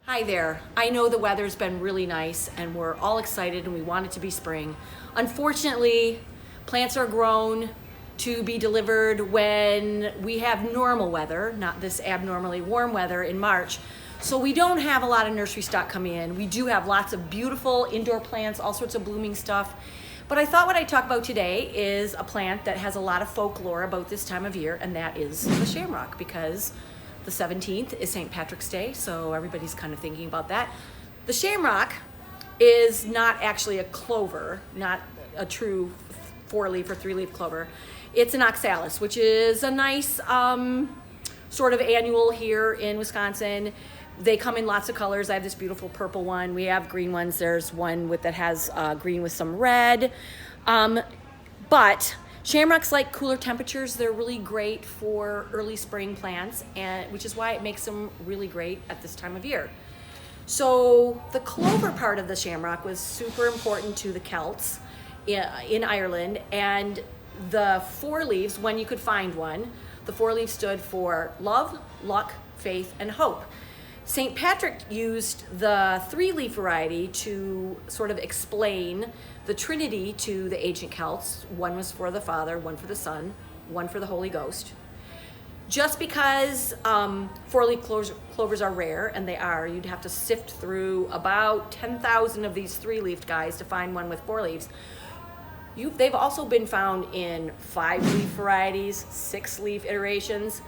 Hi there. I know the weather's been really nice and we're all excited and we want it to be spring. Unfortunately, plants are grown to be delivered when we have normal weather, not this abnormally warm weather in March. So we don't have a lot of nursery stock coming in. We do have lots of beautiful indoor plants, all sorts of blooming stuff. But I thought what I'd talk about today is a plant that has a lot of folklore about this time of year, and that is the shamrock, because the 17th is St. Patrick's Day, so everybody's kind of thinking about that. The shamrock is not actually a clover, not a true 4-leaf or 3-leaf clover. It's an oxalis, which is a nice sort of annual here in Wisconsin. They come in lots of colors. I have this beautiful purple one. We have green ones. There's one that has green with some red. But shamrocks like cooler temperatures. They're really great for early spring plants, and which is why it makes them really great at this time of year. So the clover part of the shamrock was super important to the Celts in Ireland, and the 4 leaves, when you could find one, the 4 leaves stood for love, luck, faith, and hope. St. Patrick used the 3-leaf variety to sort of explain the Trinity to the ancient Celts. One was for the Father, one for the Son, one for the Holy Ghost. Just because 4-leaf clovers are rare, and they are, you'd have to sift through about 10,000 of these 3-leafed guys to find one with 4 leaves. They've also been found in 5-leaf varieties, 6-leaf iterations,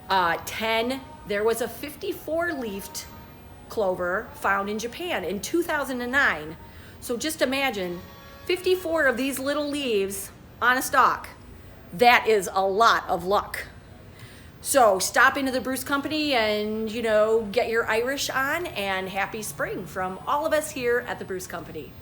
10. There was a 54-leafed clover found in Japan in 2009. So just imagine 54 of these little leaves on a stalk. That is a lot of luck. So stop into the Bruce Company and, get your Irish on, and happy spring from all of us here at the Bruce Company.